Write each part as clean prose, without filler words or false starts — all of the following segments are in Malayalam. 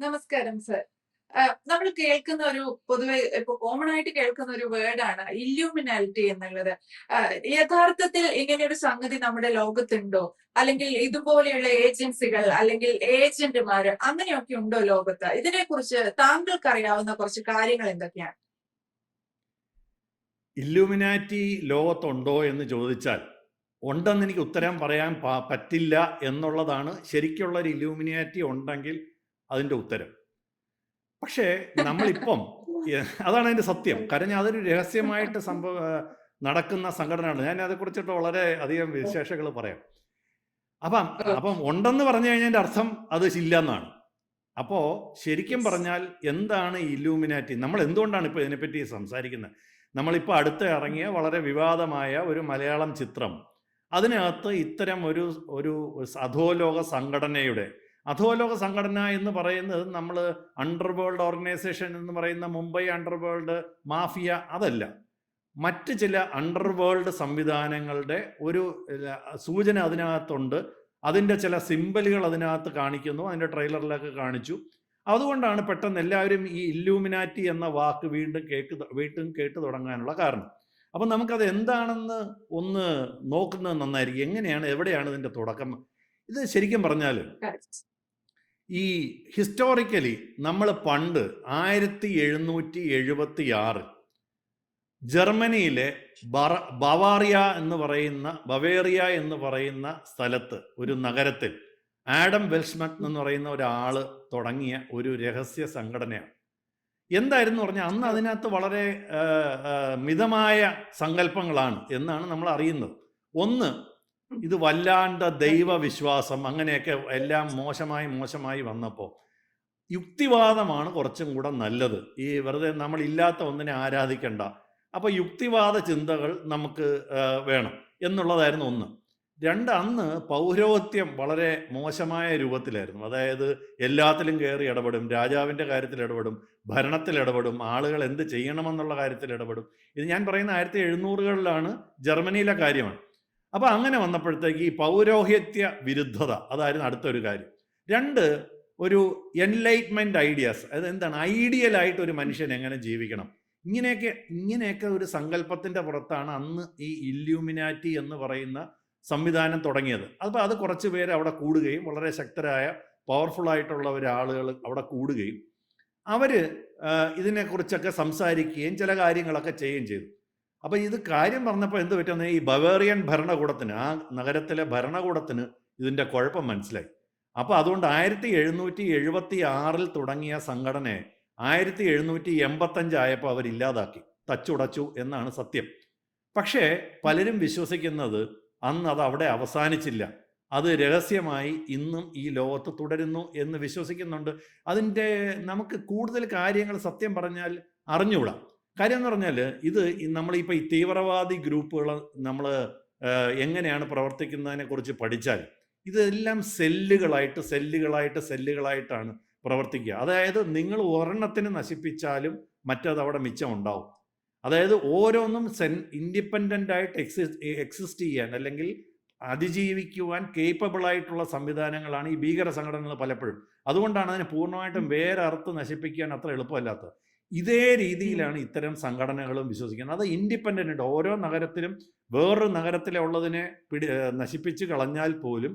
നമസ്കാരം സർ. നമ്മൾ കേൾക്കുന്ന ഒരു പൊതുവെ ഇപ്പൊ കോമൺ ആയിട്ട് കേൾക്കുന്ന ഒരു വേർഡാണ് ഇല്യൂമിനാലിറ്റി എന്നുള്ളത്. യഥാർത്ഥത്തിൽ ഇങ്ങനെയൊരു സംഗതി നമ്മുടെ ലോകത്തുണ്ടോ? അല്ലെങ്കിൽ ഇതുപോലെയുള്ള ഏജൻസികൾ അല്ലെങ്കിൽ ഏജന്റുമാര് അങ്ങനെയൊക്കെ ഉണ്ടോ ലോകത്ത്? ഇതിനെക്കുറിച്ച് താങ്കൾക്ക് അറിയാവുന്ന കുറച്ച് കാര്യങ്ങൾ എന്തൊക്കെയാണ്? ഇല്ലുമിനാറ്റി ലോകത്തുണ്ടോ എന്ന് ചോദിച്ചാൽ ഉണ്ടെന്ന് എനിക്ക് ഉത്തരം പറയാൻ പറ്റില്ല എന്നുള്ളതാണ് ശരിക്കുള്ളൊരു ഇല്ലുമിനാറ്റി ഉണ്ടെങ്കിൽ അതിൻ്റെ ഉത്തരം. പക്ഷേ നമ്മളിപ്പം അതാണ് അതിൻ്റെ സത്യം. കാരണം അതൊരു രഹസ്യമായിട്ട് നടക്കുന്ന സംഘടനയാണ്. ഞാൻ അതേക്കുറിച്ചിട്ട് വളരെ അധികം വിശേഷങ്ങൾ പറയാം. അപ്പം അപ്പം ഉണ്ടെന്ന് പറഞ്ഞു കഴിഞ്ഞാൽ എൻ്റെ അർത്ഥം അത് ഇല്ല എന്നാണ്. അപ്പോൾ ശരിക്കും പറഞ്ഞാൽ എന്താണ് ഈ ഇല്ലുമിനാറ്റി? നമ്മൾ എന്തുകൊണ്ടാണ് ഇപ്പോൾ ഇതിനെപ്പറ്റി സംസാരിക്കുന്നത്? നമ്മളിപ്പോൾ അടുത്ത് ഇറങ്ങിയ വളരെ വിവാദമായ ഒരു മലയാളം ചിത്രം, അതിനകത്ത് ഇത്തരം ഒരു ഒരു അധോലോക സംഘടന എന്ന് പറയുന്നത് നമ്മൾ അണ്ടർവേൾഡ് ഓർഗനൈസേഷൻ എന്ന് പറയുന്ന മുംബൈ അണ്ടർവേൾഡ് മാഫിയ അതല്ല, മറ്റ് ചില അണ്ടർവേൾഡ് സംവിധാനങ്ങളുടെ ഒരു സൂചന അതിനകത്തുണ്ട്. അതിൻ്റെ ചില സിമ്പലുകൾ അതിനകത്ത് കാണിക്കുന്നു, അതിൻ്റെ ട്രെയിലറിലൊക്കെ കാണിച്ചു. അതുകൊണ്ടാണ് പെട്ടെന്ന് എല്ലാവരും ഈ ഇല്ലുമിനാറ്റി എന്ന വാക്ക് വീണ്ടും കേട്ടു തുടങ്ങാനുള്ള കാരണം. അപ്പം നമുക്കത് എന്താണെന്ന് ഒന്ന് നോക്കുന്നത് നന്നായിരിക്കും. എവിടെയാണ് ഇതിൻ്റെ തുടക്കം? ഇത് ശരിക്കും പറഞ്ഞാൽ ഈ ഹിസ്റ്റോറിക്കലി നമ്മൾ പണ്ട് 1776 ജർമ്മനിയിലെ ബവേറിയ എന്ന് പറയുന്ന സ്ഥലത്ത് ഒരു നഗരത്തിൽ ആഡം വെൽഷ്മത്ത് എന്ന് പറയുന്ന ഒരാൾ തുടങ്ങിയ ഒരു രഹസ്യ സംഘടനയാണ്. എന്തായിരുന്നു പറഞ്ഞാൽ അന്ന് അതിനകത്ത് വളരെ മിതമായ സങ്കല്പങ്ങളാണ് എന്നാണ് നമ്മൾ അറിയുന്നത്. ഒന്ന്, ഇത് വല്ലാണ്ട് ദൈവവിശ്വാസം അങ്ങനെയൊക്കെ എല്ലാം മോശമായി വന്നപ്പോൾ യുക്തിവാദമാണ് കുറച്ചും കൂടെ നല്ലത്. ഈ വെറുതെ നമ്മളില്ലാത്ത ഒന്നിനെ ആരാധിക്കണ്ട, അപ്പോൾ യുക്തിവാദ ചിന്തകൾ നമുക്ക് വേണം എന്നുള്ളതായിരുന്നു ഒന്ന്. രണ്ട്, അന്ന് പൗരോഹിത്യം വളരെ മോശമായ രൂപത്തിലായിരുന്നു. അതായത് എല്ലാത്തിലും കയറി ഇടപെടും, രാജാവിൻ്റെ കാര്യത്തിൽ ഇടപെടും, ഭരണത്തിൽ ഇടപെടും, ആളുകൾ എന്ത് ചെയ്യണമെന്നുള്ള കാര്യത്തിൽ ഇടപെടും. ഇത് ഞാൻ പറയുന്ന 1770-കളിലാണ്, ജർമ്മനിയിലെ കാര്യമാണ്. അപ്പോൾ അങ്ങനെ വന്നപ്പോഴത്തേക്ക് ഈ പൗരോഹിത്യ വിരുദ്ധത അതായിരുന്നു അടുത്തൊരു കാര്യം. രണ്ട്, ഒരു എൻലൈറ്റ്മെൻറ്റ് ഐഡിയാസ്, അത് എന്താണ് ഐഡിയലായിട്ട് ഒരു മനുഷ്യൻ എങ്ങനെ ജീവിക്കണം, ഇങ്ങനെയൊക്കെ ഒരു സങ്കല്പത്തിൻ്റെ പുറത്താണ് അന്ന് ഈ ഇല്യൂമിനാറ്റി എന്ന് പറയുന്ന സംവിധാനം തുടങ്ങിയത്. അപ്പോൾ അത് കുറച്ച് പേര് അവിടെ കൂടുകയും വളരെ ശക്തരായ പവർഫുൾ ആയിട്ടുള്ള ആളുകൾ അവിടെ കൂടുകയും അവർ ഇതിനെക്കുറിച്ചൊക്കെ സംസാരിക്കുകയും ചില കാര്യങ്ങളൊക്കെ ചെയ്യുകയും ചെയ്തു. അപ്പോൾ ഇത് കാര്യം പറഞ്ഞപ്പോൾ എന്ത് പറ്റുന്ന, ഈ ബവേറിയൻ ഭരണകൂടത്തിന്, ആ നഗരത്തിലെ ഭരണകൂടത്തിന് ഇതിൻ്റെ കുഴപ്പം മനസ്സിലായി. അപ്പോൾ അതുകൊണ്ട് 1776 തുടങ്ങിയ സംഘടനയെ 1785 ആയപ്പോൾ അവരില്ലാതാക്കി, തച്ചുടച്ചു എന്നാണ് സത്യം. പക്ഷേ പലരും വിശ്വസിക്കുന്നത് അന്ന് അത് അവിടെ അവസാനിച്ചില്ല, അത് രഹസ്യമായി ഇന്നും ഈ ലോകത്ത് തുടരുന്നു എന്ന് വിശ്വസിക്കുന്നുണ്ട്. അതിൻ്റെ നമുക്ക് കൂടുതൽ കാര്യങ്ങൾ സത്യം പറഞ്ഞാൽ അറിഞ്ഞുകൂടാ. കാര്യം എന്ന് പറഞ്ഞാൽ ഇത് നമ്മളിപ്പോൾ ഈ തീവ്രവാദി ഗ്രൂപ്പുകൾ നമ്മൾ എങ്ങനെയാണ് പ്രവർത്തിക്കുന്നതിനെ കുറിച്ച് പഠിച്ചാൽ ഇതെല്ലാം സെല്ലുകളായിട്ടാണ് പ്രവർത്തിക്കുക. അതായത് നിങ്ങൾ ഒരെണ്ണത്തിന് നശിപ്പിച്ചാലും മറ്റത് അവിടെ മിച്ചം ഉണ്ടാവും. അതായത് ഓരോന്നും ഇൻഡിപെൻഡൻ്റ് ആയിട്ട് എക്സിസ്റ്റ് ചെയ്യാൻ അല്ലെങ്കിൽ അതിജീവിക്കുവാൻ കേപ്പബിൾ ആയിട്ടുള്ള സംവിധാനങ്ങളാണ് ഈ ഭീകര സംഘടനകൾ പലപ്പോഴും. അതുകൊണ്ടാണ് അതിനെ പൂർണ്ണമായിട്ടും വേറെ അറുത്ത് നശിപ്പിക്കാൻ അത്ര എളുപ്പമല്ലാത്തത്. ഇതേ രീതിയിലാണ് ഇത്തരം സംഘടനകളും വിശ്വസിക്കുന്നത്. അത് ഇൻഡിപെൻഡൻ്റ്, ഓരോ നഗരത്തിലും വേറൊരു നഗരത്തിലെ ഉള്ളതിനെ നശിപ്പിച്ച് കളഞ്ഞാൽ പോലും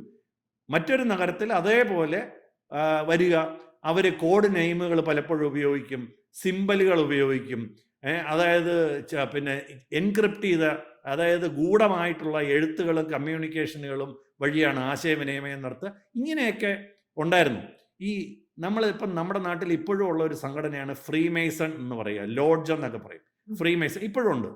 മറ്റൊരു നഗരത്തിൽ അതേപോലെ വരിക. അവർ കോഡ് നെയിമുകൾ പലപ്പോഴും ഉപയോഗിക്കും, സിമ്പലുകൾ ഉപയോഗിക്കും. അതായത് പിന്നെ എൻക്രിപ്റ്റ് ചെയ്ത, അതായത് ഗൂഢമായിട്ടുള്ള എഴുത്തുകളും കമ്മ്യൂണിക്കേഷനുകളും വഴിയാണ് ആശയവിനിമയം നടത്തുക. ഇങ്ങനെയൊക്കെ ഉണ്ടായിരുന്നു. ഈ നമ്മളിപ്പം നമ്മുടെ നാട്ടിൽ ഇപ്പോഴും ഉള്ള ഒരു സംഘടനയാണ് ഫ്രീമേസൺ എന്ന് പറയുക, ലോഡ്ജ് എന്നൊക്കെ പറയും. ഫ്രീമേസൺ ഇപ്പോഴും ഉണ്ട്.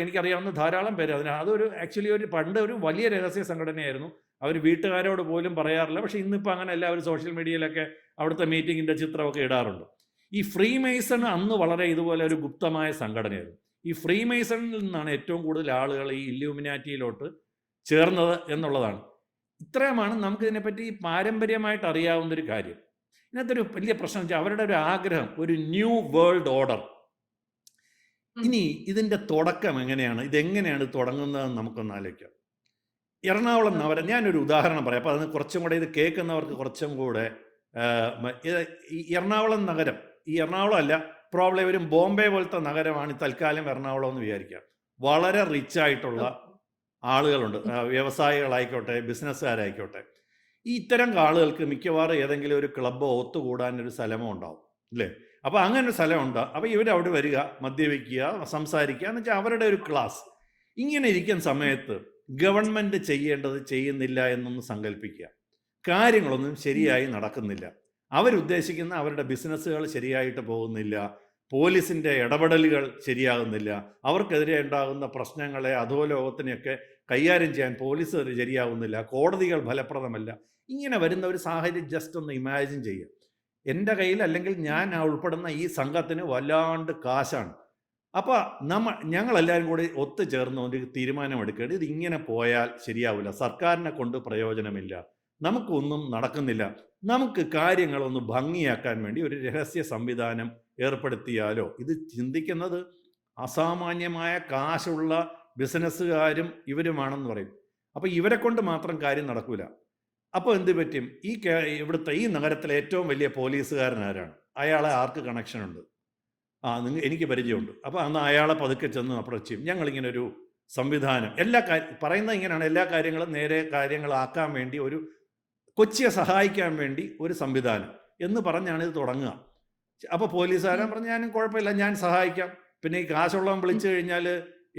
എനിക്കറിയാവുന്ന ധാരാളം പേര് അതൊരു ആക്ച്വലി പണ്ട് ഒരു വലിയ രഹസ്യ സംഘടനയായിരുന്നു. അവർ വീട്ടുകാരോട് പോലും പറയാറില്ല. പക്ഷെ ഇന്നിപ്പോൾ അങ്ങനെ എല്ലാവരും സോഷ്യൽ മീഡിയയിലൊക്കെ അവിടുത്തെ മീറ്റിങ്ങിൻ്റെ ചിത്രമൊക്കെ ഇടാറുണ്ട്. ഈ ഫ്രീമേസൺ അന്ന് വളരെ ഇതുപോലെ ഒരു ഗുപ്തമായ സംഘടനയായിരുന്നു. ഈ ഫ്രീമേസണിൽ നിന്നാണ് ഏറ്റവും കൂടുതൽ ആളുകൾ ഈ ഇല്യൂമിനാറ്റിയിലോട്ട് ചേർന്നത് എന്നുള്ളതാണ്. ഇത്രയുമാണ് നമുക്കിതിനെപ്പറ്റി പാരമ്പര്യമായിട്ട് അറിയാവുന്നൊരു കാര്യം. ഇതിനകത്തൊരു വലിയ പ്രശ്നം വെച്ചാൽ അവരുടെ ഒരു ആഗ്രഹം, ഒരു ന്യൂ വേൾഡ് ഓർഡർ. ഇനി ഇതിൻ്റെ തുടക്കം എങ്ങനെയാണ്, ഇതെങ്ങനെയാണ് തുടങ്ങുന്നതെന്ന് നമുക്കൊന്ന് ആലോചിക്കാം. എറണാകുളം നഗരം, ഞാനൊരു ഉദാഹരണം പറയാം. അപ്പോൾ അതിന് കുറച്ചും കൂടെ ഇത് കേൾക്കുന്നവർക്ക് കുറച്ചും കൂടെ ഈ എറണാകുളം നഗരം, ഈ എറണാകുളം അല്ല, പ്രോബ്ലം ഒരു ബോംബെ പോലത്തെ നഗരമാണ് ഈ തൽക്കാലം എറണാകുളം എന്ന് വിചാരിക്കുക. വളരെ റിച്ച് ആയിട്ടുള്ള ആളുകളുണ്ട്, വ്യവസായികളായിക്കോട്ടെ, ബിസിനസ്സുകാരായിക്കോട്ടെ. ഈ ഇത്തരം ആളുകൾക്ക് മിക്കവാറും ഏതെങ്കിലും ഒരു ക്ലബ്ബോ ഒത്തുകൂടാനൊരു സ്ഥലമോ ഉണ്ടാവും, അല്ലേ? അപ്പോൾ അങ്ങനെ ഒരു സ്ഥലം ഉണ്ടാവും. അപ്പോൾ ഇവരവിടെ വരിക, മദ്യപിക്കുക, സംസാരിക്കുക എന്ന് വെച്ചാൽ അവരുടെ ഒരു ക്ലാസ്. ഇങ്ങനെ ഇരിക്കുന്ന സമയത്ത് ഗവൺമെൻറ് ചെയ്യേണ്ടത് ചെയ്യുന്നില്ല എന്നൊന്ന് സങ്കല്പിക്കുക. കാര്യങ്ങളൊന്നും ശരിയായി നടക്കുന്നില്ല. അവരുദ്ദേശിക്കുന്ന അവരുടെ ബിസിനസ്സുകൾ ശരിയായിട്ട് പോകുന്നില്ല. പോലീസിൻ്റെ ഇടപെടലുകൾ ശരിയാകുന്നില്ല. അവർക്കെതിരെ ഉണ്ടാകുന്ന പ്രശ്നങ്ങളെ, അധോലോകത്തിനെയൊക്കെ കൈകാര്യം ചെയ്യാൻ പോലീസ് ശരിയാകുന്നില്ല. കോടതികൾ ഫലപ്രദമല്ല. ഇങ്ങനെ വരുന്ന ഒരു സാഹചര്യം ജസ്റ്റ് ഒന്ന് ഇമാജിൻ ചെയ്യുക. എൻ്റെ കയ്യിൽ അല്ലെങ്കിൽ ഞാൻ ഉൾപ്പെടുന്ന ഈ സംഘത്തിന് വല്ലാണ്ട് കാശാണ്. അപ്പോൾ ഞങ്ങളെല്ലാവരും കൂടി ഒത്തുചേർന്ന് ഒരു തീരുമാനമെടുക്കേണ്ടത് ഇത് ഇങ്ങനെ പോയാൽ ശരിയാവില്ല. സർക്കാരിനെ കൊണ്ട് പ്രയോജനമില്ല, നമുക്കൊന്നും നടക്കുന്നില്ല. നമുക്ക് കാര്യങ്ങളൊന്ന് ഭംഗിയാക്കാൻ വേണ്ടി ഒരു രഹസ്യ സംവിധാനം ഏർപ്പെടുത്തിയാലോ? ഇത് ചിന്തിക്കുന്നത് അസാമാന്യമായ കാശുള്ള ബിസിനസ്സുകാരും ഇവരുമാണെന്ന് പറയും. അപ്പോൾ ഇവരെ കൊണ്ട് മാത്രം കാര്യം നടക്കില്ല. അപ്പോൾ എന്ത് പറ്റും? ഇവിടുത്തെ ഈ നഗരത്തിലെ ഏറ്റവും വലിയ പോലീസുകാരൻ ആരാണ്? അയാളെ ആർക്ക് കണക്ഷൻ ഉണ്ട്? എനിക്ക് പരിചയമുണ്ട്. അപ്പോൾ അന്ന് അയാളെ പതുക്കെ ചെന്ന് അപ്രോച്ച് ചെയ്യും. ഞങ്ങളിങ്ങനെ ഒരു സംവിധാനം, പറയുന്നത് ഇങ്ങനെയാണ്, എല്ലാ കാര്യങ്ങളും നേരെ കാര്യങ്ങളാക്കാൻ വേണ്ടി, ഒരു കൊച്ചിയെ സഹായിക്കാൻ വേണ്ടി ഒരു സംവിധാനം എന്ന് പറഞ്ഞാണ് ഇത് തുടങ്ങുക. അപ്പോൾ പോലീസുകാരൻ പറഞ്ഞു ഞാനും കുഴപ്പമില്ല, ഞാൻ സഹായിക്കാം. പിന്നെ ഈ കാശുള്ളവൻ വിളിച്ചു കഴിഞ്ഞാൽ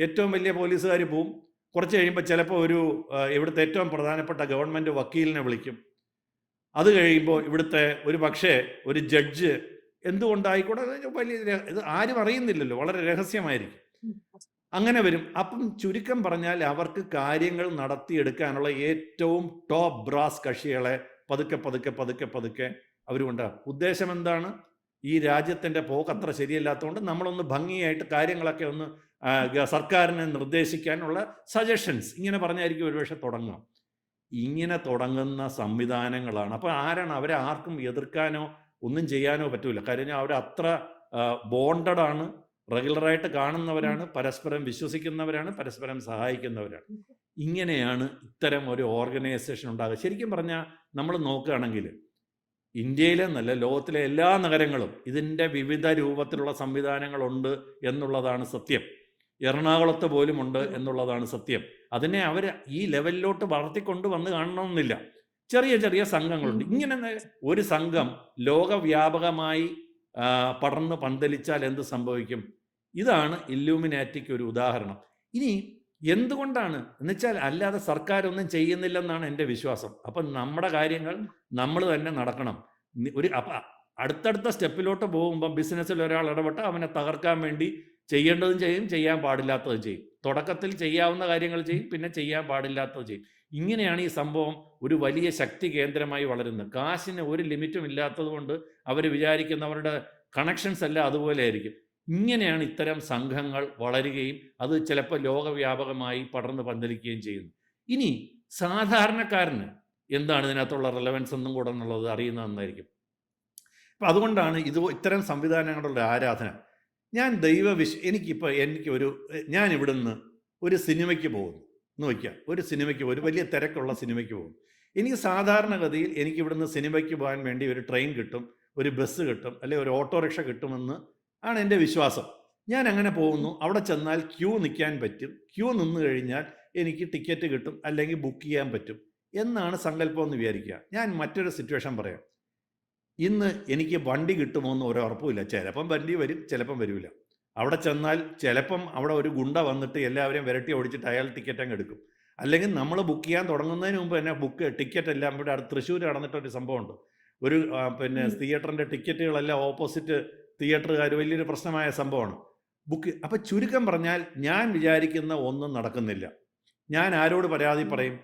ഏറ്റവും വലിയ പോലീസുകാർ പോവും. കുറച്ച് കഴിയുമ്പോൾ ചിലപ്പോൾ ഇവിടുത്തെ ഏറ്റവും പ്രധാനപ്പെട്ട ഗവൺമെൻറ് വക്കീലിനെ വിളിക്കും. അത് കഴിയുമ്പോൾ ഇവിടുത്തെ ഒരു ജഡ്ജ്, എന്തുകൊണ്ടായിക്കൂടെ, ഇത് ആരും അറിയുന്നില്ലല്ലോ, വളരെ രഹസ്യമായിരിക്കും. അങ്ങനെ വരും. അപ്പം ചുരുക്കം പറഞ്ഞാൽ അവർക്ക് കാര്യങ്ങൾ നടത്തിയെടുക്കാനുള്ള ഏറ്റവും ടോപ്പ് ബ്രാസ് കക്ഷികളെ പതുക്കെ അവരുണ്ടാകും. ഉദ്ദേശം എന്താണ്? ഈ രാജ്യത്തിൻ്റെ പോക്കത്ര ശരിയല്ലാത്തതുകൊണ്ട് നമ്മളൊന്ന് ഭംഗിയായിട്ട് കാര്യങ്ങളൊക്കെ ഒന്ന് സർക്കാരിനെ നിർദ്ദേശിക്കാനുള്ള സജഷൻസ് ഇങ്ങനെ പറഞ്ഞായിരിക്കും ഒരുപക്ഷെ തുടങ്ങുക. ഇങ്ങനെ തുടങ്ങുന്ന സംവിധാനങ്ങളാണ്. അപ്പോൾ ആരാണ്? അവരെ ആർക്കും എതിർക്കാനോ ഒന്നും ചെയ്യാനോ പറ്റൂല. കാര്യം അവരത്ര ബോണ്ടഡ് ആണ്, റെഗുലറായിട്ട് കാണുന്നവരാണ്, പരസ്പരം വിശ്വസിക്കുന്നവരാണ്, പരസ്പരം സഹായിക്കുന്നവരാണ്. ഇങ്ങനെയാണ് ഇത്തരം ഒരു ഓർഗനൈസേഷൻ ഉണ്ടാകുക. ശരിക്കും പറഞ്ഞാൽ നമ്മൾ നോക്കുകയാണെങ്കിൽ ഇന്ത്യയിലെന്നല്ല, ലോകത്തിലെ എല്ലാ നഗരങ്ങളും ഇതിൻ്റെ വിവിധ രൂപത്തിലുള്ള സംവിധാനങ്ങളുണ്ട് എന്നുള്ളതാണ് സത്യം. എറണാകുളത്ത് പോലും ഉണ്ട് എന്നുള്ളതാണ് സത്യം. അതിനെ അവർ ഈ ലെവലിലോട്ട് വളർത്തിക്കൊണ്ട് വന്ന് കാണണമെന്നില്ല. ചെറിയ ചെറിയ സംഘങ്ങളുണ്ട്. ഇങ്ങനെ ഒരു സംഘം ലോകവ്യാപകമായി പടർന്ന് പന്തലിച്ചാൽ എന്ത് സംഭവിക്കും? ഇതാണ് ഇല്ലൂമിനാറ്റിക്ക് ഒരു ഉദാഹരണം. ഇനി എന്തുകൊണ്ടാണ് എന്നുവെച്ചാൽ, അല്ലാതെ സർക്കാരൊന്നും ചെയ്യുന്നില്ലെന്നാണ് എൻ്റെ വിശ്വാസം. അപ്പം നമ്മുടെ കാര്യങ്ങൾ നമ്മൾ തന്നെ നടക്കണം. അടുത്തടുത്ത സ്റ്റെപ്പിലോട്ട് പോകുമ്പം ബിസിനസ്സിൽ ഒരാൾ ഇടപെട്ട് അവനെ തകർക്കാൻ വേണ്ടി ചെയ്യേണ്ടതും ചെയ്യും, ചെയ്യാൻ പാടില്ലാത്തതും ചെയ്യും. തുടക്കത്തിൽ ചെയ്യാവുന്ന കാര്യങ്ങൾ ചെയ്യും, പിന്നെ ചെയ്യാൻ പാടില്ലാത്തത് ചെയ്യും. ഇങ്ങനെയാണ് ഈ സംഭവം ഒരു വലിയ ശക്തി കേന്ദ്രമായി വളരുന്നത്. കാശിന് ഒരു ലിമിറ്റും ഇല്ലാത്തത് കൊണ്ട് അവർ വിചാരിക്കുന്നവരുടെ കണക്ഷൻസ് എല്ലാം അതുപോലെ ആയിരിക്കും. ഇങ്ങനെയാണ് ഇത്തരം സംഘങ്ങൾ വളരുകയും അത് ചിലപ്പോൾ ലോകവ്യാപകമായി പടർന്ന് പന്തലിക്കുകയും ചെയ്യുന്നു. ഇനി സാധാരണക്കാരന് എന്താണ് ഇതിനകത്തുള്ള റെലവൻസ് എന്നും കൂടെ എന്നുള്ളത് അറിയുന്നത് നന്നായിരിക്കും. അപ്പം അതുകൊണ്ടാണ് ഇത്തരം സംവിധാനങ്ങളുടെ ആരാധന. ഞാൻ ഞാൻ ഇവിടുന്ന് ഒരു സിനിമയ്ക്ക് പോകുന്നു എന്ന് വയ്ക്കുക. ഒരു സിനിമയ്ക്ക്, ഒരു വലിയ തിരക്കുള്ള സിനിമയ്ക്ക് പോകും. എനിക്ക് സാധാരണഗതിയിൽ എനിക്ക് ഇവിടുന്ന് സിനിമയ്ക്ക് പോകാൻ വേണ്ടി ഒരു ട്രെയിൻ കിട്ടും, ഒരു ബസ് കിട്ടും, അല്ലെങ്കിൽ ഒരു ഓട്ടോറിക്ഷ കിട്ടുമെന്ന് ആണ് എൻ്റെ വിശ്വാസം. ഞാൻ അങ്ങനെ പോകുന്നു. അവിടെ ചെന്നാൽ ക്യൂ നിൽക്കാൻ പറ്റും. ക്യൂ നിന്ന് കഴിഞ്ഞാൽ എനിക്ക് ടിക്കറ്റ് കിട്ടും, അല്ലെങ്കിൽ ബുക്ക് ചെയ്യാൻ പറ്റും എന്നാണ് സങ്കല്പം എന്ന് വിചാരിക്കുക. ഞാൻ മറ്റൊരു സിറ്റുവേഷൻ പറയാം. ഇന്ന് എനിക്ക് വണ്ടി കിട്ടുമോ എന്ന് ഒരു ഉറപ്പുമില്ല. ചിലപ്പം വണ്ടി വരും, ചിലപ്പം വരില്ല. അവിടെ ചെന്നാൽ ചിലപ്പം അവിടെ ഒരു ഗുണ്ട വന്നിട്ട് എല്ലാവരെയും വിരട്ടി ഓടിച്ചിട്ട് അയാൾ ടിക്കറ്റ് അങ്ങ് എടുക്കും. അല്ലെങ്കിൽ നമ്മൾ ബുക്ക് ചെയ്യാൻ തുടങ്ങുന്നതിന് മുമ്പ് തന്നെ ടിക്കറ്റ് എല്ലാം ഇവിടെ തൃശ്ശൂർ നടന്നിട്ടൊരു സംഭവമുണ്ട്. തിയേറ്ററിൻ്റെ ടിക്കറ്റുകളെല്ലാം ഓപ്പോസിറ്റ് തിയേറ്ററുകാർ വലിയൊരു പ്രശ്നമായ സംഭവമാണ്. അപ്പം ചുരുക്കം പറഞ്ഞാൽ ഞാൻ വിചാരിക്കുന്ന ഒന്നും നടക്കുന്നില്ല. ഞാൻ ആരോട് പരാതി പറയും?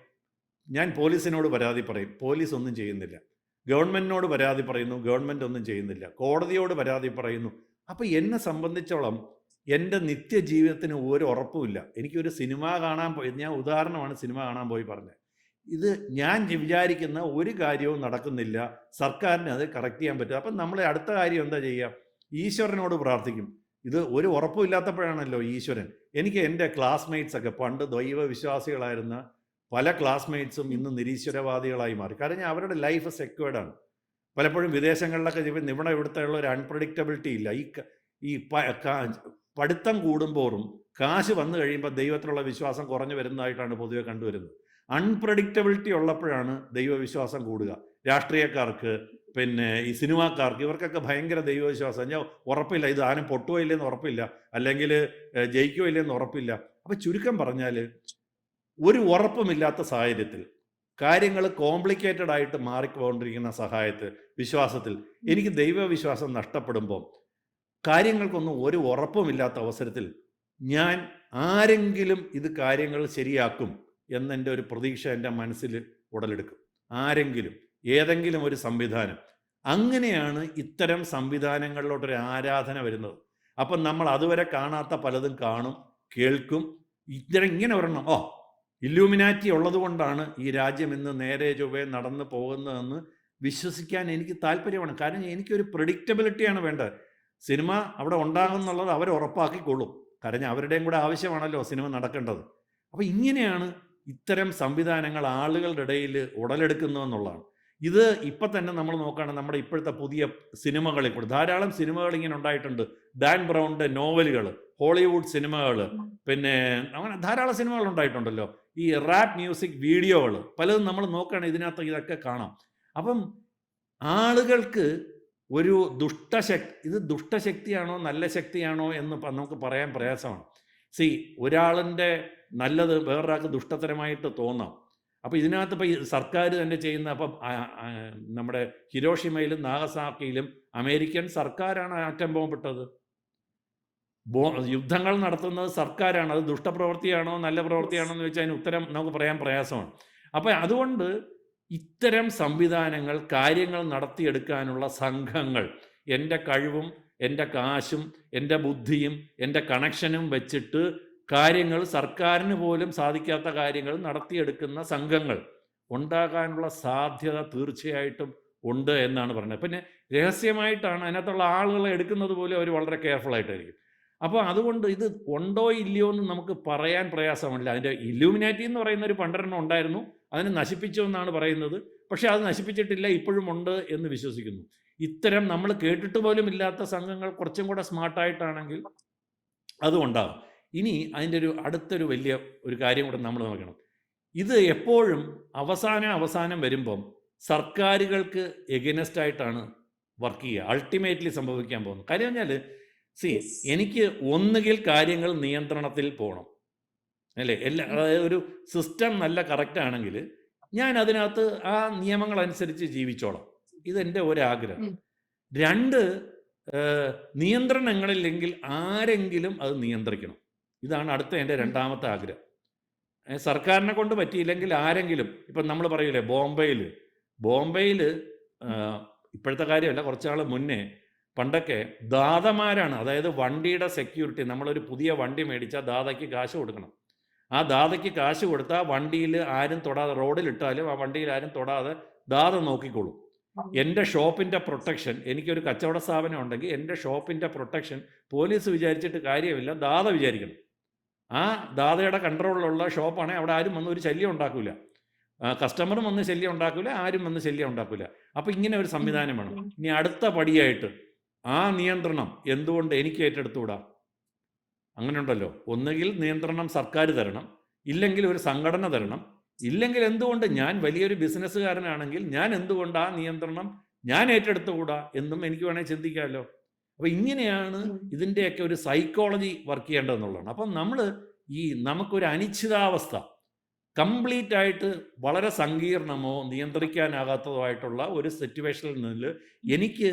ഞാൻ പോലീസിനോട് പരാതി പറയും, പോലീസ് ഒന്നും ചെയ്യുന്നില്ല. ഗവൺമെൻറ്റിനോട് പരാതി പറയുന്നു, ഗവൺമെൻറ് ഒന്നും ചെയ്യുന്നില്ല. കോടതിയോട് പരാതി പറയുന്നു. അപ്പോൾ എന്നെ സംബന്ധിച്ചോളം എൻ്റെ നിത്യജീവിതത്തിന് ഒരു ഉറപ്പുമില്ല. എനിക്കൊരു സിനിമ കാണാൻ പോയി, ഞാൻ ഉദാഹരണമാണ് സിനിമ കാണാൻ പോയി പറഞ്ഞത്. ഇത് ഞാൻ വിചാരിക്കുന്ന ഒരു കാര്യവും നടക്കുന്നില്ല. സർക്കാരിന് അത് കറക്റ്റ് ചെയ്യാൻ പറ്റും. അപ്പം നമ്മൾ അടുത്ത കാര്യം എന്താ ചെയ്യുക? ഈശ്വരനോട് പ്രാർത്ഥിക്കും. ഇത് ഒരു ഉറപ്പുമില്ലാത്തപ്പോഴാണല്ലോ ഈശ്വരൻ. എനിക്ക് എൻ്റെ ക്ലാസ്മേറ്റ്സൊക്കെ പണ്ട് ദൈവവിശ്വാസികളായിരുന്ന പല ക്ലാസ്മേറ്റ്സും ഇന്ന് നിരീശ്വരവാദികളായി മാറി. കാരണം അവരുടെ ലൈഫ് സെക്യൂർഡാണ്. പലപ്പോഴും വിദേശങ്ങളിലൊക്കെ ഇവിടെ ഇവിടുത്തെ ഉള്ള ഒരു അൺപ്രഡിക്റ്റബിലിറ്റി ഇല്ല. ഈ പഠിത്തം കൂടുമ്പോറും കാശ് വന്നു കഴിയുമ്പോൾ ദൈവത്തിലുള്ള വിശ്വാസം കുറഞ്ഞു വരുന്നതായിട്ടാണ് പൊതുവെ കണ്ടുവരുന്നത്. അൺപ്രഡിക്റ്റബിലിറ്റി ഉള്ളപ്പോഴാണ് ദൈവവിശ്വാസം കൂടുക. രാഷ്ട്രീയക്കാർക്ക്, പിന്നെ ഈ സിനിമാക്കാർക്ക്, ഇവർക്കൊക്കെ ഭയങ്കര ദൈവവിശ്വാസം. ഞാൻ ഉറപ്പില്ല, ഇത് ആരും പൊട്ടുകയോ ഇല്ലെന്ന് ഉറപ്പില്ല, അല്ലെങ്കിൽ ജയിക്കുകയോ ഇല്ലെന്ന് ഉറപ്പില്ല. അപ്പം ചുരുക്കം പറഞ്ഞാൽ, ഒരു ഉറപ്പുമില്ലാത്ത സാഹചര്യത്തിൽ കാര്യങ്ങൾ കോംപ്ലിക്കേറ്റഡ് ആയിട്ട് മാറിക്കൊണ്ടിരിക്കുന്ന വിശ്വാസത്തിൽ എനിക്ക് ദൈവവിശ്വാസം നഷ്ടപ്പെടുമ്പോൾ, കാര്യങ്ങൾക്കൊന്നും ഒരു ഉറപ്പുമില്ലാത്ത അവസരത്തിൽ ഞാൻ ആരെങ്കിലും ഇത് കാര്യങ്ങൾ ശരിയാക്കും എന്നെൻ്റെ ഒരു പ്രതീക്ഷ എൻ്റെ മനസ്സിൽ ഉടലെടുക്കും. ആരെങ്കിലും, ഏതെങ്കിലും ഒരു സംവിധാനം. അങ്ങനെയാണ് ഇത്തരം സംവിധാനങ്ങളിലോട്ടൊരു ആരാധന വരുന്നത്. അപ്പം നമ്മൾ അതുവരെ കാണാത്ത പലതും കാണും, കേൾക്കും. ഇങ്ങനെ ഒരെണ്ണം, ഇല്യൂമിനാറ്റി ഉള്ളത് കൊണ്ടാണ് ഈ രാജ്യം ഇന്ന് നേരെ ചൊവ്വേ നടന്നു പോകുന്നതെന്ന് വിശ്വസിക്കാൻ എനിക്ക് താല്പര്യമാണ്. കാരണം എനിക്കൊരു പ്രെഡിക്റ്റബിലിറ്റിയാണ് വേണ്ടത്. സിനിമ അവിടെ ഉണ്ടാകുന്നുള്ളത് അവർ ഉറപ്പാക്കിക്കൊള്ളും. കാരണം അവരുടെയും കൂടെ ആവശ്യമാണല്ലോ സിനിമ നടക്കേണ്ടത്. അപ്പോൾ ഇങ്ങനെയാണ് ഇത്തരം സംവിധാനങ്ങൾ ആളുകളുടെ ഇടയിൽ ഉടലെടുക്കുന്നതെന്നുള്ളതാണ്. ഇത് ഇപ്പം തന്നെ നമ്മൾ നോക്കുകയാണെങ്കിൽ നമ്മുടെ ഇപ്പോഴത്തെ പുതിയ സിനിമകളിൽ കൂടെ ധാരാളം സിനിമകൾ ഇങ്ങനെ ഉണ്ടായിട്ടുണ്ട്. ഡാൻ ബ്രൗണിൻ്റെ നോവലുകൾ, ഹോളിവുഡ് സിനിമകൾ, പിന്നെ അങ്ങനെ ധാരാളം സിനിമകൾ ഉണ്ടായിട്ടുണ്ടല്ലോ. ഈ റാപ്പ് മ്യൂസിക് വീഡിയോകൾ പലതും നമ്മൾ നോക്കുകയാണെങ്കിൽ ഇതിനകത്ത് ഇതൊക്കെ കാണാം. അപ്പം ആളുകൾക്ക് ഒരു ഇത് ദുഷ്ടശക്തിയാണോ നല്ല ശക്തിയാണോ എന്ന് നമുക്ക് പറയാൻ പ്രയാസമാണ്. ഒരാളിൻ്റെ നല്ലത് വേറൊരാൾക്ക് ദുഷ്ടതരമായിട്ട് തോന്നാം. അപ്പോൾ ഇതിനകത്ത് ഇപ്പോൾ ഈ സർക്കാർ തന്നെ ചെയ്യുന്ന, അപ്പം നമ്മുടെ ഹിരോഷിമയിലും നാഗസാക്കിയിലും അമേരിക്കൻ സർക്കാരാണ് ആറ്റം ബോംബിട്ടത്. യുദ്ധങ്ങൾ നടത്തുന്നത് സർക്കാരാണ്. അത് ദുഷ്ടപ്രവൃത്തിയാണോ നല്ല പ്രവൃത്തിയാണോ എന്ന് വെച്ചാൽ അതിന് ഉത്തരം നമുക്ക് പറയാൻ പ്രയാസമാണ്. അപ്പോൾ അതുകൊണ്ട് ഇത്തരം സംവിധാനങ്ങൾ, കാര്യങ്ങൾ നടത്തിയെടുക്കാനുള്ള സംഘങ്ങൾ, എൻ്റെ കഴിവും എൻ്റെ കാശും എൻ്റെ ബുദ്ധിയും എൻ്റെ കണക്ഷനും വെച്ചിട്ട് കാര്യങ്ങൾ, സർക്കാരിന് പോലും സാധിക്കാത്ത കാര്യങ്ങൾ നടത്തിയെടുക്കുന്ന സംഘങ്ങൾ ഉണ്ടാകാനുള്ള സാധ്യത തീർച്ചയായിട്ടും ഉണ്ട് എന്നാണ് പറയുന്നത്. പിന്നെ രഹസ്യമായിട്ടാണ് അതിനകത്തുള്ള ആളുകളെ എടുക്കുന്നത് പോലും അവർ വളരെ കെയർഫുള്ളായിട്ടായിരിക്കും. അപ്പോൾ അതുകൊണ്ട് ഇത് ഉണ്ടോ ഇല്ലയോ എന്ന് നമുക്ക് പറയാൻ പ്രയാസമല്ല. അതിൻ്റെ ഇല്യൂമിനാറ്റി എന്ന് പറയുന്ന ഒരു പണ്ടെണ്ണം ഉണ്ടായിരുന്നു, അതിനെ നശിപ്പിച്ചു എന്നാണ് പറയുന്നത്. പക്ഷേ അത് നശിപ്പിച്ചിട്ടില്ല, ഇപ്പോഴും ഉണ്ട് എന്ന് വിശ്വസിക്കുന്നു. ഇത്തരം നമ്മൾ കേട്ടിട്ട് പോലും ഇല്ലാത്ത സംഘങ്ങൾ കുറച്ചും കൂടെ സ്മാർട്ടായിട്ടാണെങ്കിൽ അതും ഉണ്ടാകും. ഇനി അതിൻ്റെ അടുത്തൊരു വലിയ ഒരു കാര്യം കൂടെ നമ്മൾ നോക്കണം. ഇത് എപ്പോഴും അവസാനം വരുമ്പം സർക്കാരുകൾക്ക് എഗനസ്റ്റായിട്ടാണ് വർക്ക് ചെയ്യുക. അൾട്ടിമേറ്റ്ലി സംഭവിക്കാൻ പോകുന്നത് കാര്യം പറഞ്ഞാൽ, എനിക്ക് ഒന്നുകിൽ കാര്യങ്ങൾ നിയന്ത്രണത്തിൽ പോകണം, അല്ലേ? അതായത് ഒരു സിസ്റ്റം നല്ല കറക്റ്റ് ആണെങ്കിൽ ഞാൻ അതിനകത്ത് ആ നിയമങ്ങൾ അനുസരിച്ച് ജീവിച്ചോളാം. ഇതെൻ്റെ ഒരാഗ്രഹം. 2, നിയന്ത്രണങ്ങളില്ലെങ്കിൽ ആരെങ്കിലും അത് നിയന്ത്രിക്കണം. ഇതാണ് അടുത്ത എൻ്റെ രണ്ടാമത്തെ ആഗ്രഹം. സർക്കാരിനെ കൊണ്ട് പറ്റിയില്ലെങ്കിൽ ആരെങ്കിലും, ഇപ്പം നമ്മൾ പറയൂലേ ബോംബെയിൽ ഇപ്പോഴത്തെ കാര്യമല്ല, കുറച്ചാൾ മുന്നേ പണ്ടൊക്കെ ദാതമാരാണ്, അതായത് വണ്ടിയുടെ സെക്യൂരിറ്റി. നമ്മളൊരു പുതിയ വണ്ടി മേടിച്ചാൽ ദാതയ്ക്ക് കാശ് കൊടുക്കണം. ആ ദാതയ്ക്ക് കാശ് കൊടുത്താൽ വണ്ടിയിൽ ആരും തൊടാതെ, റോഡിലിട്ടാലും ആ വണ്ടിയിൽ ആരും തൊടാതെ ദാത നോക്കിക്കോളും. എൻ്റെ ഷോപ്പിൻ്റെ പ്രൊട്ടക്ഷൻ, എനിക്കൊരു കച്ചവട സ്ഥാപനം ഉണ്ടെങ്കിൽ എൻ്റെ ഷോപ്പിൻ്റെ പ്രൊട്ടക്ഷൻ പോലീസ് വിചാരിച്ചിട്ട് കാര്യമില്ല, ദാത വിചാരിക്കണം. ആ ദാതയുടെ കൺട്രോളിലുള്ള ഷോപ്പാണെങ്കിൽ അവിടെ ആരും വന്ന് ഒരു ശല്യം ഉണ്ടാക്കില്ല, കസ്റ്റമറും വന്ന് ശല്യം ഉണ്ടാക്കില്ല, ആരും വന്ന് ശല്യം ഉണ്ടാക്കില്ല. അപ്പോൾ ഇങ്ങനെ ഒരു സംവിധാനം വേണം. ഇനി അടുത്ത പടിയായിട്ട് ആ നിയന്ത്രണം എന്തുകൊണ്ട് എനിക്ക് ഏറ്റെടുത്തുകൂടാ? അങ്ങനെ ഉണ്ടല്ലോ. ഒന്നുകിൽ നിയന്ത്രണം സർക്കാർ തരണം, ഇല്ലെങ്കിൽ ഒരു സംഘടന തരണം, ഇല്ലെങ്കിൽ എന്തുകൊണ്ട് ഞാൻ വലിയൊരു ബിസിനസ്സുകാരനാണെങ്കിൽ ഞാൻ എന്തുകൊണ്ട് ആ നിയന്ത്രണം ഞാൻ ഏറ്റെടുത്തുകൂടാ എന്നും എനിക്ക് വേണമെങ്കിൽ ചിന്തിക്കാമല്ലോ. അപ്പോൾ ഇങ്ങനെയാണ് ഇതിൻ്റെയൊക്കെ ഒരു സൈക്കോളജി വർക്ക് ചെയ്യേണ്ടതെന്നുള്ളതാണ്. അപ്പം നമുക്കൊരു അനിശ്ചിതാവസ്ഥ, കംപ്ലീറ്റ് ആയിട്ട് വളരെ സങ്കീർണമോ നിയന്ത്രിക്കാനാകാത്തതോ ആയിട്ടുള്ള ഒരു സിറ്റുവേഷനിൽ നിന്ന് എനിക്ക്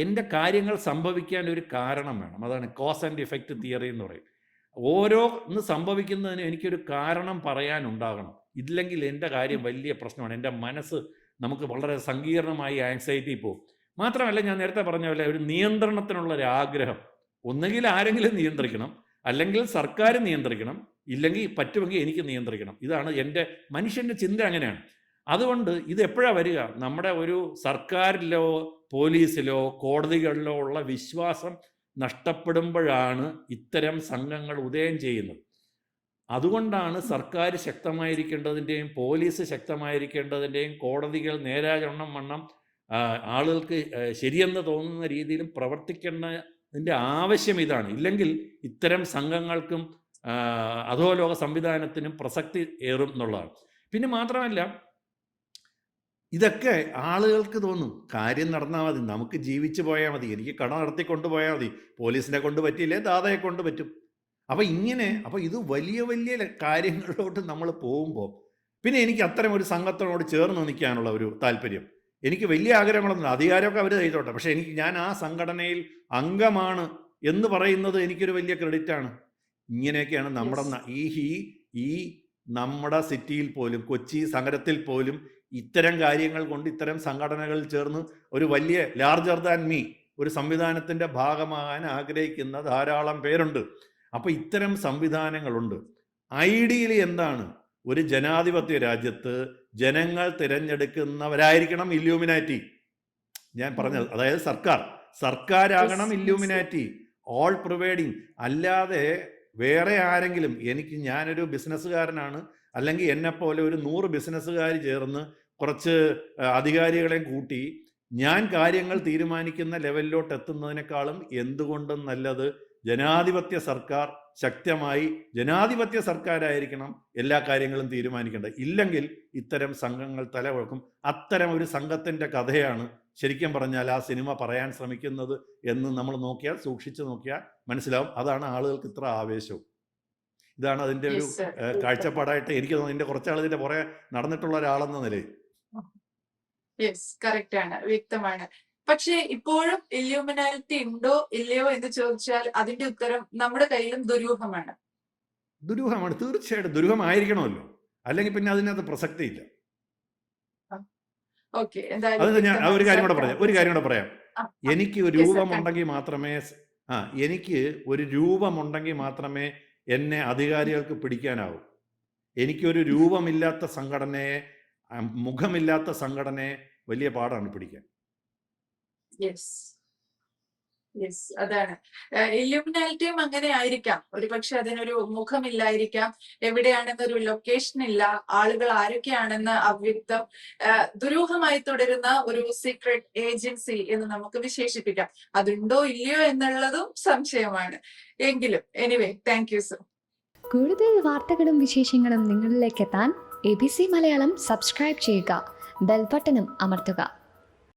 എൻ്റെ കാര്യങ്ങൾ സംഭവിക്കാൻ ഒരു കാരണം വേണം. അതാണ് കോസ് ആൻഡ് ഇഫക്റ്റ് തിയറി എന്ന് പറയും. ഓരോന്ന് സംഭവിക്കുന്നതിന് എനിക്കൊരു കാരണം പറയാനുണ്ടാകണം. ഇല്ലെങ്കിൽ എൻ്റെ കാര്യം വലിയ പ്രശ്നമാണ്. എൻ്റെ മനസ്സ് നമുക്ക് വളരെ സങ്കീർണമായി ആങ്സൈറ്റി പോകും. മാത്രമല്ല, ഞാൻ നേരത്തെ പറഞ്ഞ പോലെ ഒരു നിയന്ത്രണത്തിനുള്ളൊരാഗ്രഹം. ഒന്നുകിൽ ആരെങ്കിലും നിയന്ത്രിക്കണം, അല്ലെങ്കിൽ സർക്കാർ നിയന്ത്രിക്കണം, ഇല്ലെങ്കിൽ പറ്റുമെങ്കിൽ എനിക്ക് നിയന്ത്രിക്കണം. ഇതാണ് മനുഷ്യൻ്റെ ചിന്ത അങ്ങനെയാണ്. അതുകൊണ്ട് ഇത് എപ്പോഴാണ് വരിക? നമ്മുടെ ഒരു സർക്കാരിലോ പോലീസിലോ കോടതികളിലോ ഉള്ള വിശ്വാസം നഷ്ടപ്പെടുമ്പോഴാണ് ഇത്തരം സംഘങ്ങൾ ഉദയം ചെയ്യുന്നത്. അതുകൊണ്ടാണ് സർക്കാർ ശക്തമായിരിക്കേണ്ടതിൻ്റെയും പോലീസ് ശക്തമായിരിക്കേണ്ടതിൻ്റെയും കോടതികൾ നേരാവണ്ണം ആളുകൾക്ക് ശരിയെന്ന് തോന്നുന്ന രീതിയിലും പ്രവർത്തിക്കേണ്ടതിൻ്റെ ആവശ്യം ഇതാണ്. ഇല്ലെങ്കിൽ ഇത്തരം സംഘങ്ങൾക്കും അധോലോക സംവിധാനത്തിനും പ്രസക്തി ഏറും എന്നുള്ളതാണ്. പിന്നെ മാത്രമല്ല, ഇതൊക്കെ ആളുകൾക്ക് തോന്നും കാര്യം നടന്നാൽ മതി, നമുക്ക് ജീവിച്ചു പോയാൽ മതി, എനിക്ക് കട നടത്തി കൊണ്ടുപോയാൽ മതി, പോലീസിനെ കൊണ്ട് പറ്റിയില്ലേ ദാതയെ കൊണ്ട് പറ്റും. അപ്പോൾ ഇത് വലിയ വലിയ കാര്യങ്ങളിലോട്ട് നമ്മൾ പോകുമ്പോൾ പിന്നെ എനിക്ക് അത്തരം ഒരു സംഘത്തിനോട് ചേർന്ന് നിൽക്കാനുള്ള ഒരു താല്പര്യം, എനിക്ക് വലിയ ആഗ്രഹങ്ങളൊന്നും, അധികാരമൊക്കെ അവർ ചെയ്തോട്ടെ, പക്ഷേ ഞാൻ ആ സംഘടനയിൽ അംഗമാണ് എന്ന് പറയുന്നത് എനിക്കൊരു വലിയ ക്രെഡിറ്റാണ്. ഇങ്ങനെയൊക്കെയാണ് നമ്മുടെ ഈ നമ്മുടെ സിറ്റിയിൽ പോലും, കൊച്ചി നഗരത്തിൽ പോലും ഇത്തരം കാര്യങ്ങൾ കൊണ്ട് ഇത്തരം സംഘടനകളിൽ ചേർന്ന് ഒരു വലിയ ലാർജർ ദാൻ മീ ഒരു സംവിധാനത്തിൻ്റെ ഭാഗമാകാൻ ആഗ്രഹിക്കുന്ന ധാരാളം പേരുണ്ട്. അപ്പോൾ ഇത്തരം സംവിധാനങ്ങളുണ്ട്. ഐഡിയലി എന്താണ്? ഒരു ജനാധിപത്യ രാജ്യത്ത് ജനങ്ങൾ തിരഞ്ഞെടുക്കുന്നവരായിരിക്കണം ഇല്യൂമിനാറ്റി. ഞാൻ പറഞ്ഞത്, അതായത് സർക്കാരാകണം ഇല്യൂമിനാറ്റി, ഓൾ പ്രിവൈഡിങ്. അല്ലാതെ വേറെ ആരെങ്കിലും, ഞാനൊരു ബിസിനസ്സുകാരനാണ്, അല്ലെങ്കിൽ എന്നെപ്പോലെ ഒരു 100 ബിസിനസ്സുകാർ ചേർന്ന് കുറച്ച് അധികാരികളെയും കൂട്ടി ഞാൻ കാര്യങ്ങൾ തീരുമാനിക്കുന്ന ലെവലിലോട്ട് എത്തുന്നതിനേക്കാളും എന്തുകൊണ്ടും നല്ലത് ജനാധിപത്യ സർക്കാർ, ശക്തമായി ജനാധിപത്യ സർക്കാരായിരിക്കണം എല്ലാ കാര്യങ്ങളും തീരുമാനിക്കേണ്ടത്. ഇല്ലെങ്കിൽ ഇത്തരം സംഘങ്ങൾ തലവെക്കും. അത്തരം ഒരു സംഘത്തിൻ്റെ കഥയാണ് ശരിക്കും പറഞ്ഞാൽ ആ സിനിമ പറയാൻ ശ്രമിക്കുന്നത് എന്ന് നമ്മൾ സൂക്ഷിച്ചു നോക്കിയാൽ മനസ്സിലാവും. അതാണ് ആളുകൾക്ക് ഇത്ര ആവേശവും. ഇതാണ് അതിൻ്റെ ഒരു കാഴ്ചപ്പാടായിട്ട് എനിക്ക് തോന്നുന്നു. ഇതിൻ്റെ കുറച്ചാൾ ഇതിൻ്റെ പുറകെ നടന്നിട്ടുള്ള ഒരാളെന്ന നിലയിൽ. കറക്റ്റ് ആണ്, വ്യക്തമാണ്. പക്ഷെ ഇപ്പോഴും ഇല്യൂമിനാലിറ്റി ഉണ്ടോ ഇല്ലയോ എന്ന് ചോദിച്ചാൽ അതിന്റെ ഉത്തരം നമ്മുടെ കയ്യിലും ദുരൂഹമാണ്. തീർച്ചയായിട്ടും ദുരൂഹമായിരിക്കണമല്ലോ, അല്ലെങ്കിൽ പിന്നെ അതിനകത്ത് പ്രസക്തിയില്ല. അത് ഞാൻ ഒരു കാര്യം കൂടെ പറയാം. എനിക്ക് ഒരു രൂപമുണ്ടെങ്കിൽ മാത്രമേ എന്നെ അധികാരികൾക്ക് പിടിക്കാനാവൂ. എനിക്കൊരു രൂപമില്ലാത്ത സംഘടനയെ, മുഖമില്ലാത്ത സംഘടനയെ വലിയ പാടാണ് പിടിക്കാൻ. അതാണ്. ഇല്യൂമിനാലിറ്റിയും അങ്ങനെ ആയിരിക്കാം. ഒരുപക്ഷെ അതിനൊരു മുഖമില്ലായിരിക്കാം, എവിടെയാണെന്നൊരു ലൊക്കേഷൻ ഇല്ല, ആളുകൾ ആരൊക്കെയാണെന്ന് അവ്യക്തം, ദുരൂഹമായി തുടരുന്ന ഒരു സീക്രട്ട് ഏജൻസി എന്ന് നമുക്ക് വിശേഷിപ്പിക്കാം. അതുണ്ടോ ഇല്ലയോ എന്നുള്ളതും സംശയമാണ്. എങ്കിലും എനിവേ, താങ്ക് യു സർ. കൂടുതൽ വാർത്തകളും വിശേഷങ്ങളും നിങ്ങളിലേക്ക് എത്താൻ ABC മലയാളം സബ്സ്ക്രൈബ് ചെയ്യുക, ബെൽ ബട്ടണും അമർത്തുക.